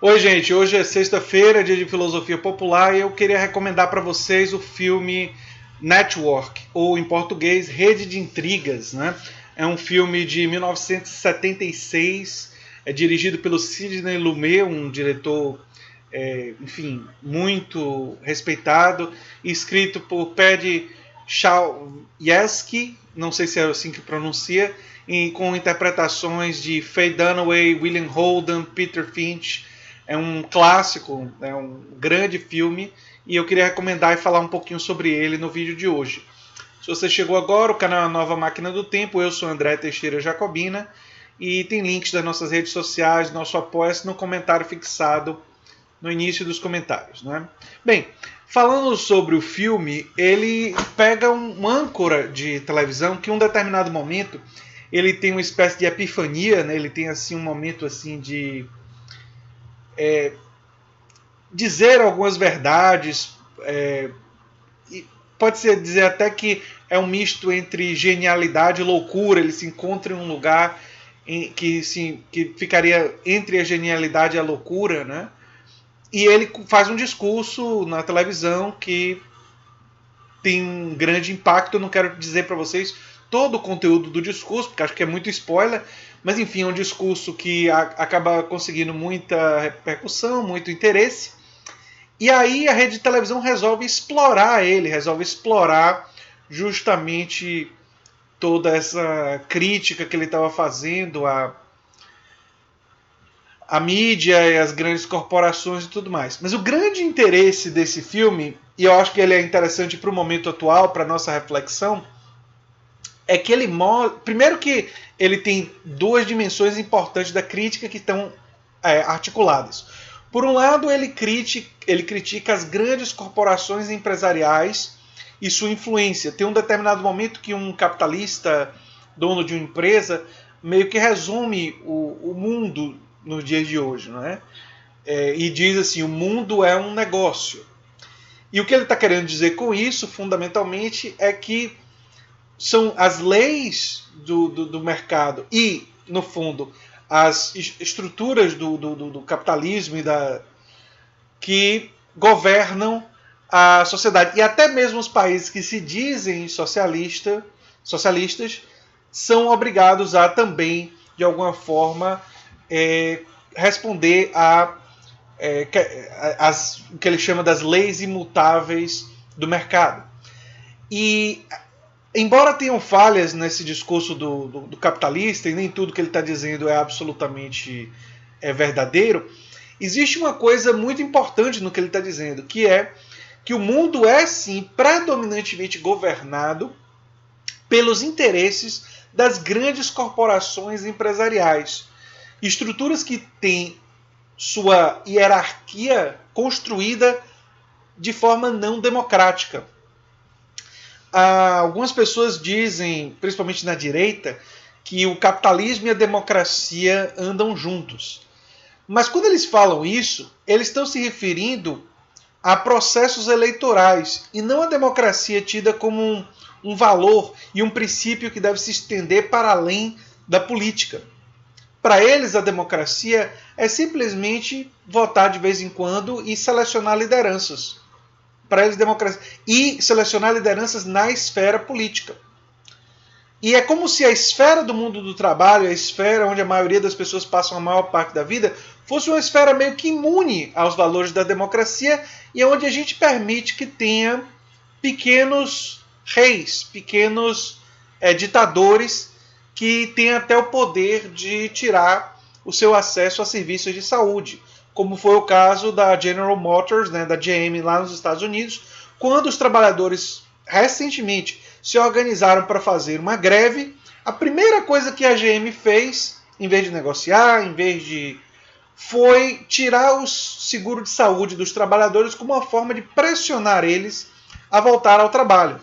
Oi, gente. Hoje é sexta-feira, dia de filosofia popular, e eu queria recomendar para vocês o filme Network, ou em português, Rede de Intrigas, né? É um filme de 1976, é dirigido pelo Sidney Lumet, um diretor, enfim, muito respeitado, escrito por Paddy Chayefsky, não sei se é assim que pronuncia, com interpretações de Faye Dunaway, William Holden, Peter Finch. É um clássico, é um grande filme e eu queria recomendar e falar um pouquinho sobre ele no vídeo de hoje. Se você chegou agora, o canal é a Nova Máquina do Tempo, eu sou André Teixeira Jacobina e tem links das nossas redes sociais, nosso apoia-se no comentário fixado no início dos comentários. Né? Bem, falando sobre o filme, ele pega um âncora de televisão que em um determinado momento ele tem uma espécie de epifania, né? Ele tem assim um momento assim de dizer algumas verdades, pode-se dizer até que é um misto entre genialidade e loucura. Ele se encontra em um lugar que ficaria entre a genialidade e a loucura, né? E ele faz um discurso na televisão que tem um grande impacto. Eu não quero dizer para vocês todo o conteúdo do discurso, porque acho que é muito spoiler, mas enfim, é um discurso que acaba conseguindo muita repercussão, muito interesse. E aí a rede de televisão resolve explorar ele, resolve explorar justamente toda essa crítica que ele estava fazendo à mídia e às grandes corporações e tudo mais. Mas o grande interesse desse filme, e eu acho que ele é interessante para o momento atual, para a nossa reflexão, é que ele mostra. Primeiro que ele tem duas dimensões importantes da crítica que estão articuladas. Por um lado, ele critica as grandes corporações empresariais e sua influência. Tem um determinado momento que um capitalista, dono de uma empresa, meio que resume o mundo nos dias de hoje, não é? E diz assim: o mundo é um negócio. E o que ele está querendo dizer com isso, fundamentalmente, é que são as leis do mercado e, no fundo, as estruturas do capitalismo que governam a sociedade. E até mesmo os países que se dizem socialistas são obrigados a também, de alguma forma, responder o que ele chama das leis imutáveis do mercado. E embora tenham falhas nesse discurso do capitalista, e nem tudo que ele está dizendo é absolutamente verdadeiro, existe uma coisa muito importante no que ele está dizendo, que é que o mundo é sim predominantemente governado pelos interesses das grandes corporações empresariais. Estruturas que têm sua hierarquia construída de forma não democrática. Algumas pessoas dizem, principalmente na direita, que o capitalismo e a democracia andam juntos. Mas quando eles falam isso, eles estão se referindo a processos eleitorais e não a democracia tida como um valor e um princípio que deve se estender para além da política. Para eles, a democracia é simplesmente votar de vez em quando e selecionar lideranças. Para eles, democracia. E selecionar lideranças na esfera política. E é como se a esfera do mundo do trabalho, a esfera onde a maioria das pessoas passam a maior parte da vida, fosse uma esfera meio que imune aos valores da democracia e onde a gente permite que tenha pequenos reis, pequenos ditadores que têm até o poder de tirar o seu acesso a serviços de saúde, como foi o caso da General Motors, né, da GM lá nos Estados Unidos, quando os trabalhadores recentemente se organizaram para fazer uma greve. A primeira coisa que a GM fez, em vez de negociar, foi tirar o seguro de saúde dos trabalhadores como uma forma de pressionar eles a voltar ao trabalho.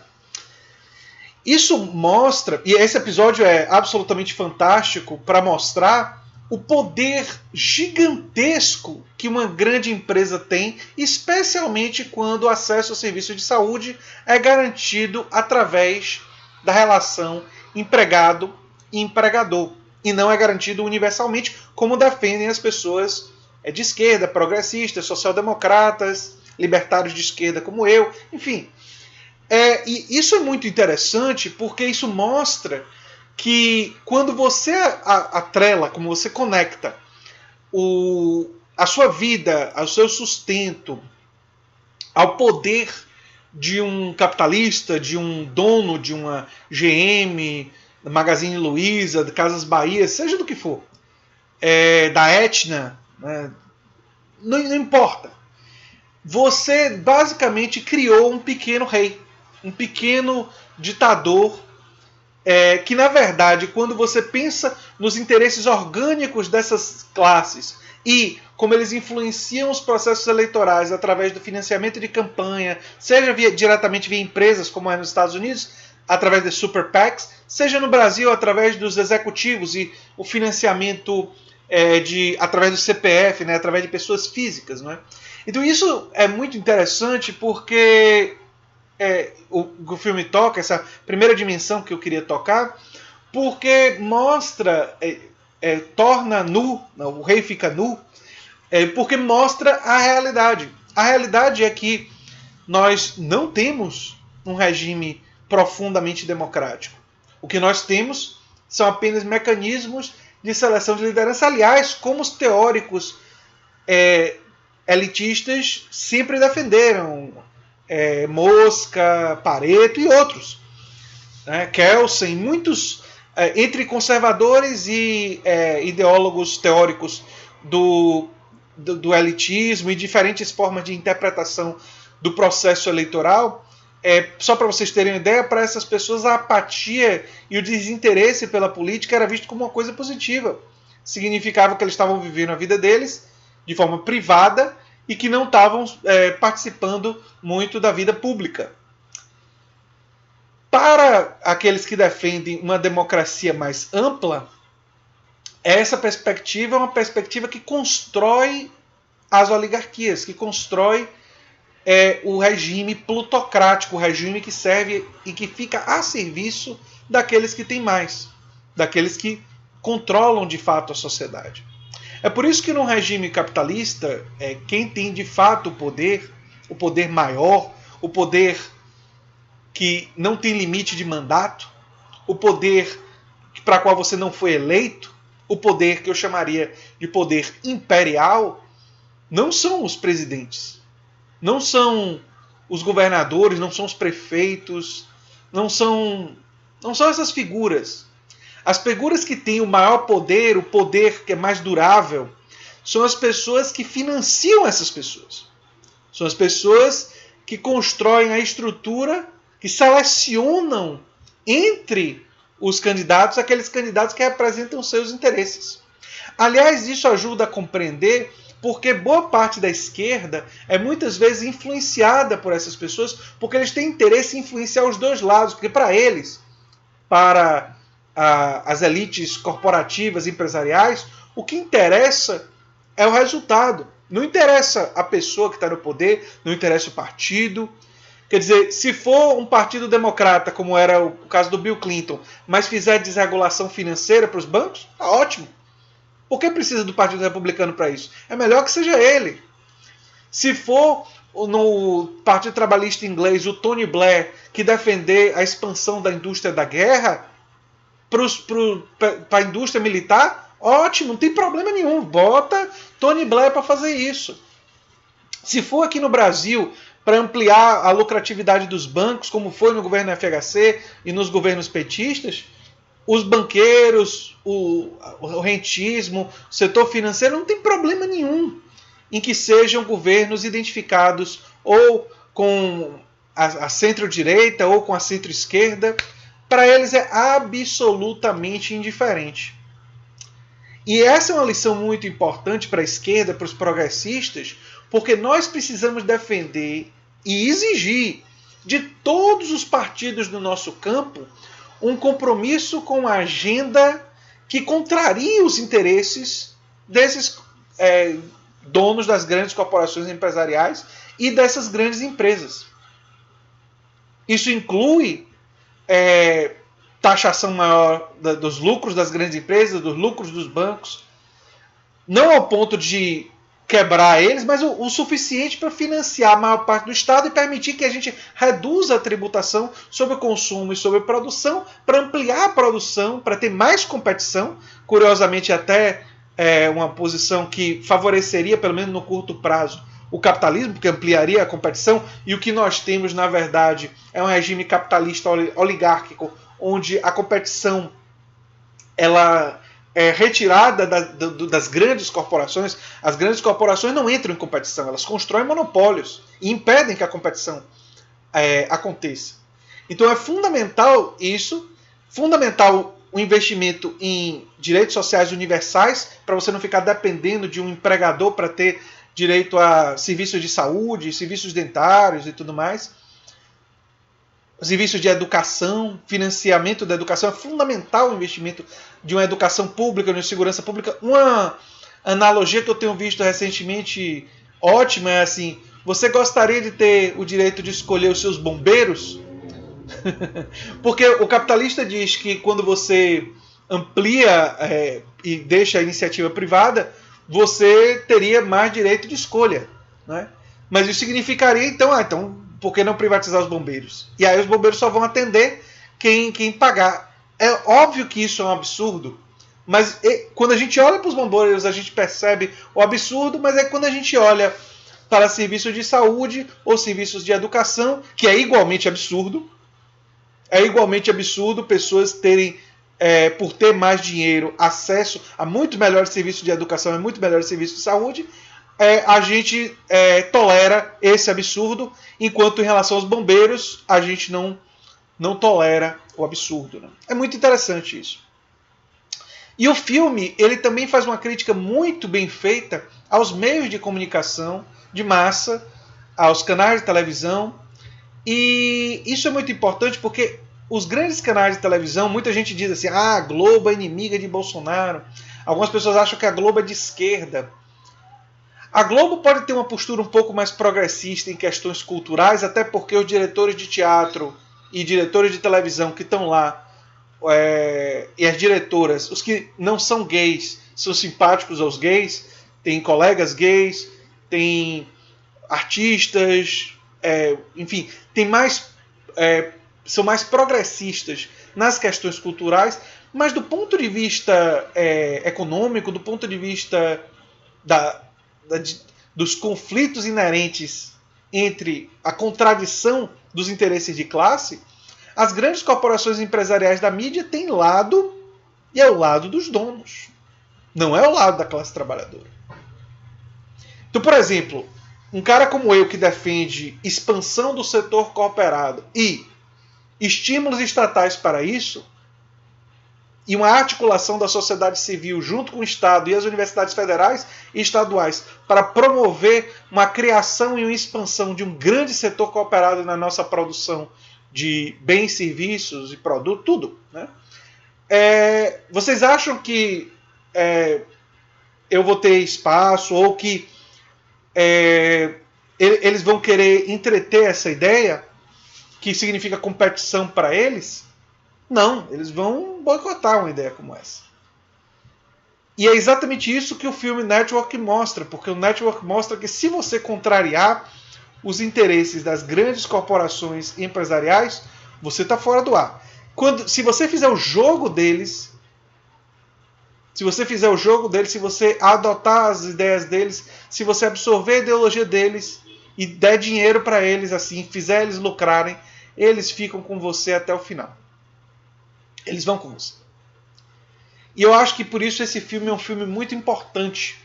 Isso mostra, e esse episódio é absolutamente fantástico para mostrar o poder gigantesco que uma grande empresa tem, especialmente quando o acesso ao serviço de saúde é garantido através da relação empregado e empregador, e não é garantido universalmente, como defendem as pessoas de esquerda, progressistas, social-democratas, libertários de esquerda como eu, enfim. E isso é muito interessante porque isso mostra que quando você atrela, como você conecta a sua vida, ao seu sustento, ao poder de um capitalista, de um dono de uma GM, Magazine Luiza, de Casas Bahia, seja do que for, da Etna, né, não importa. Você basicamente criou um pequeno rei, um pequeno ditador, que na verdade, quando você pensa nos interesses orgânicos dessas classes e como eles influenciam os processos eleitorais através do financiamento de campanha, seja diretamente via empresas, como é nos Estados Unidos, através de super PACs, seja no Brasil através dos executivos e o financiamento através do CPF, né, através de pessoas físicas. Né? Então isso é muito interessante porque o filme toca, essa primeira dimensão que eu queria tocar, porque mostra, torna nu, o rei fica nu, porque mostra a realidade. A realidade é que nós não temos um regime profundamente democrático. O que nós temos são apenas mecanismos de seleção de liderança. Aliás, como os teóricos elitistas sempre defenderam, Mosca, Pareto e outros, né? Kelsen, muitos entre conservadores e ideólogos teóricos do elitismo e diferentes formas de interpretação do processo eleitoral. Só para vocês terem uma ideia, para essas pessoas a apatia e o desinteresse pela política era visto como uma coisa positiva. Significava que eles estavam vivendo a vida deles de forma privada e que não estavam participando muito da vida pública. Para aqueles que defendem uma democracia mais ampla, essa perspectiva é uma perspectiva que constrói as oligarquias, que constrói o regime plutocrático, o regime que serve e que fica a serviço daqueles que têm mais, daqueles que controlam de fato a sociedade. É por isso que no regime capitalista, quem tem de fato o poder maior, o poder que não tem limite de mandato, o poder para o qual você não foi eleito, o poder que eu chamaria de poder imperial, não são os presidentes, não são os governadores, não são os prefeitos, não são essas figuras. As figuras que têm o maior poder, o poder que é mais durável, são as pessoas que financiam essas pessoas. São as pessoas que constroem a estrutura, que selecionam entre os candidatos aqueles candidatos que representam seus interesses. Aliás, isso ajuda a compreender porque boa parte da esquerda é muitas vezes influenciada por essas pessoas, porque eles têm interesse em influenciar os dois lados, porque para eles, para as elites corporativas, empresariais, o que interessa é o resultado. Não interessa a pessoa que está no poder, não interessa o partido. Quer dizer, se for um partido democrata, como era o caso do Bill Clinton, mas fizer desregulação financeira para os bancos, tá ótimo. Por que precisa do Partido Republicano para isso? É melhor que seja ele. Se for no Partido Trabalhista inglês o Tony Blair que defender a expansão da indústria da guerra para a indústria militar, ótimo, não tem problema nenhum. Bota Tony Blair para fazer isso. Se for aqui no Brasil para ampliar a lucratividade dos bancos, como foi no governo FHC e nos governos petistas, os banqueiros, o rentismo, o setor financeiro, não tem problema nenhum em que sejam governos identificados ou com a centro-direita ou com a centro-esquerda. Para eles é absolutamente indiferente. E essa é uma lição muito importante para a esquerda, para os progressistas, porque nós precisamos defender e exigir de todos os partidos do nosso campo um compromisso com a agenda que contraria os interesses desses donos das grandes corporações empresariais e dessas grandes empresas. Isso inclui taxação maior dos lucros das grandes empresas, dos lucros dos bancos, não ao ponto de quebrar eles, mas o suficiente para financiar a maior parte do Estado e permitir que a gente reduza a tributação sobre o consumo e sobre a produção, para ampliar a produção, para ter mais competição, curiosamente até uma posição que favoreceria, pelo menos no curto prazo, o capitalismo, porque ampliaria a competição, e o que nós temos, na verdade, é um regime capitalista oligárquico, onde a competição ela é retirada das grandes corporações. As grandes corporações não entram em competição, elas constroem monopólios e impedem que a competição aconteça. Então é fundamental isso, fundamental o investimento em direitos sociais universais, para você não ficar dependendo de um empregador para ter direito a serviços de saúde, serviços dentários e tudo mais. Serviços de educação, financiamento da educação, é fundamental o investimento de uma educação pública, de uma segurança pública. Uma analogia que eu tenho visto recentemente ótima é assim: você gostaria de ter o direito de escolher os seus bombeiros? Porque o capitalista diz que quando você amplia e deixa a iniciativa privada, você teria mais direito de escolha, né? Mas isso significaria então, por que não privatizar os bombeiros? E aí os bombeiros só vão atender quem pagar. É óbvio que isso é um absurdo, mas quando a gente olha para os bombeiros, a gente percebe o absurdo, mas é quando a gente olha para serviços de saúde ou serviços de educação, que é igualmente absurdo. É igualmente absurdo pessoas terem, por ter mais dinheiro, acesso a muito melhores serviços de educação e muito melhores serviços de saúde. A gente tolera esse absurdo, enquanto em relação aos bombeiros, a gente não tolera o absurdo. Né? É muito interessante isso. E o filme ele também faz uma crítica muito bem feita aos meios de comunicação de massa, aos canais de televisão. E isso é muito importante porque os grandes canais de televisão, muita gente diz assim, a Globo é inimiga de Bolsonaro. Algumas pessoas acham que a Globo é de esquerda. A Globo pode ter uma postura um pouco mais progressista em questões culturais, até porque os diretores de teatro e diretores de televisão que estão lá, e as diretoras, os que não são gays, são simpáticos aos gays, tem colegas gays, tem artistas, enfim, tem mais, são mais progressistas nas questões culturais, mas do ponto de vista econômico, do ponto de vista dos conflitos inerentes entre a contradição dos interesses de classe, as grandes corporações empresariais da mídia têm lado, e é o lado dos donos, não é o lado da classe trabalhadora. Então, por exemplo, um cara como eu que defende expansão do setor cooperado e estímulos estatais para isso, e uma articulação da sociedade civil junto com o Estado e as universidades federais e estaduais para promover uma criação e uma expansão de um grande setor cooperado na nossa produção de bens, serviços e produtos, tudo. Né? Vocês acham que eu vou ter espaço ou que eles vão querer entreter essa ideia que significa competição para eles? Não, eles vão boicotar uma ideia como essa. E é exatamente isso que o filme Network mostra, porque o Network mostra que se você contrariar os interesses das grandes corporações empresariais, você está fora do ar. Se você fizer o jogo deles, se você adotar as ideias deles, se você absorver a ideologia deles e der dinheiro para eles, assim, fizer eles lucrarem, eles ficam com você até o final. Eles vão com você. E eu acho que por isso esse filme é um filme muito importante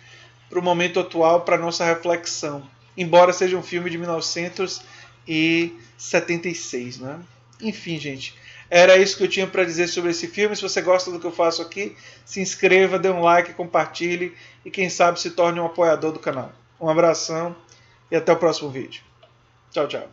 para o momento atual, para a nossa reflexão. Embora seja um filme de 1976. Né? Enfim, gente. Era isso que eu tinha para dizer sobre esse filme. Se você gosta do que eu faço aqui, se inscreva, dê um like, compartilhe e quem sabe se torne um apoiador do canal. Um abração e até o próximo vídeo. Tchau, tchau.